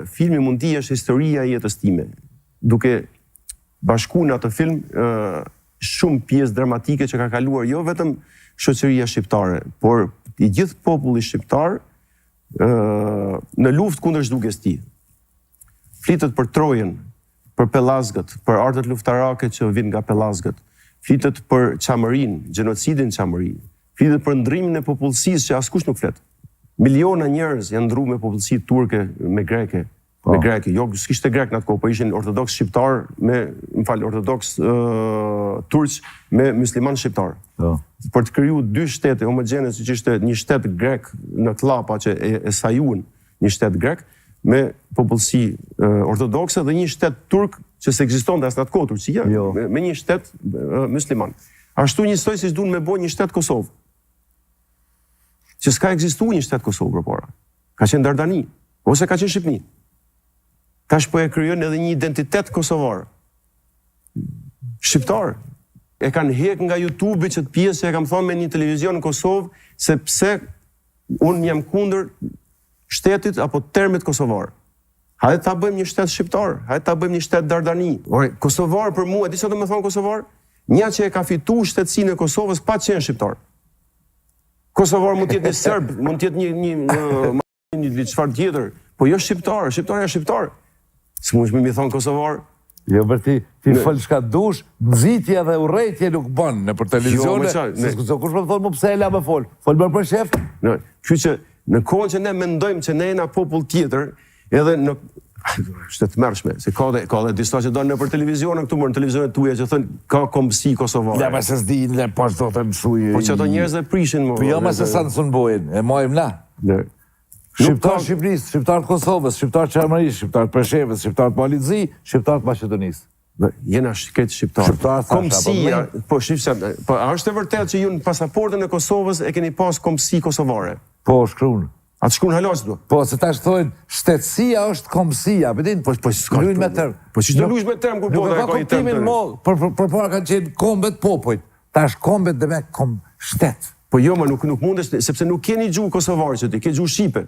Filmi mund t'i është historia e jetës time, duke bashku në atë film shumë pjesë dramatike që ka kaluar jo vetëm shoqëria shqiptare, por i gjithë populli shqiptar në luftë kundër zhdukjes tij. Flitet për Trojën, për Pellazgët, për artët luftarake që vijnë nga Pellazgët. Flitet për Çamërinë, gjenocidin Çamëri. Flitet për ndrimin e popullsisë që askush nuk flet. Miliona njerëz janë ndruar me popullsi turke me greke. Me greke, jo, s'kishte grek në atë kohë, po ishin ortodoks shqiptar ortodoks turq me musliman shqiptar. Për të kriju dy shtete homogjene, siç ishte një shtet grek në Klapa që e sajuan një shtet grek me popullsi ortodokse dhe një shtet turk që s'ekzistonte as në atë kohë Turqia, me një shtet musliman. Ashtu njësoj si duan me bojë një shtet Kosovë. Që s'ka ekzistuar një shtet Kosovë përpara. Ka qenë Dardani ose ka qenë Shqipni. Tash po e krijon edhe një identitet kosovar. Shqiptar. E kanë hek nga YouTube që të pjesë që e kam thonë me një televizion në Kosovë, sepse unë jam kundër shtetit apo termit kosovar. Hajde ta bëjmë një shtet shqiptar, hajde ta bëjmë një shtet Dardani. Kosovar për mua, di çfarë do të thonë kosovar? Një që e ka fituar shtetësinë e Kosovës pa qenë shqiptar. Kosovar mund të jetë një serb, mund të jetë një çfarë tjetër, po jo shqiptar, shqiptar është shqiptar. S'mund të më thon kosovar. Jo, për ti fol çka dush, nxitja dhe urrëtia nuk bën nëpër televizion. Kush më thon më pse e la më fol? Fol më për shef? Kështu që në kohën që ne mendojmë që ne jena popull tjetër, edhe në është të mërshme, se ka dhe disa që donë nëpër televizion, këtu më në televizionet tuaja që thënë ka kombësi kosovare. Ja, se s'di, po çdo të mësuj. Po që ato njerëz e prishin më. Po jo, se sa në bojnë, e mojmë na. Shqiptar Shqipërisë, shqiptar të Kosovës, shqiptar të Çarmërisë, shqiptar të Preshevës, shqiptar të Malizi, shqiptar të Maqedonisë. Jena shket shqiptar. Komësia, po shifse, po a është e vërtetë që ju në pasaportën e Kosovës e keni pas komësi kosovare? Po, shkruan. A të shkruan halas do? Po, se tash thonë, shtetësia është komësia, përdin? Po luajnë me term. Po që të luajnë me term kur po ka kuptimin mo, përpara kanë qenë kombet popujt. Tash kombet dhe me shtet. Po jo, ma nuk mundesh, sepse nuk keni gjuhë kosovare që ti, ke gjuhë shqipe.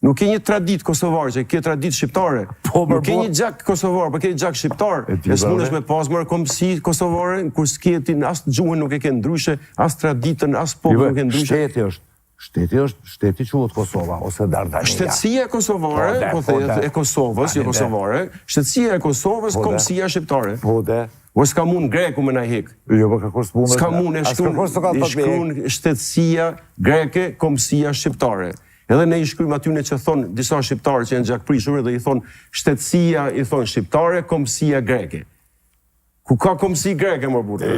Nuk ke një tradit kosovare, që ke tradit shqiptare. Nuk ke një gjak kosovare, po ke një gjak shqiptar. E s'mundesh me pas mërë komësi kosovare, kur s'keti as gjuhën nuk e ke ndryshe, as traditën, as popull nuk e ndryshe. Shteti quhet Kosova, ose Dardania. Shtetësia e Kosovare, po thehet e Kosovës, jo kosovare, shtetësia e Kosovës, komësia shqiptare. Po dhe. O s'ka mund greku me na hek. Jo, po ka kur s'punët. S'ka mund e shkruan shtetësia greke, komësia shqiptare. Edhe ne i shkruajmë aty që thonë disa shqiptarë që janë gjakprishur dhe i thonë shtetësia i thonë shqiptare, komësia greke. Ku ka komësi greke më burrë?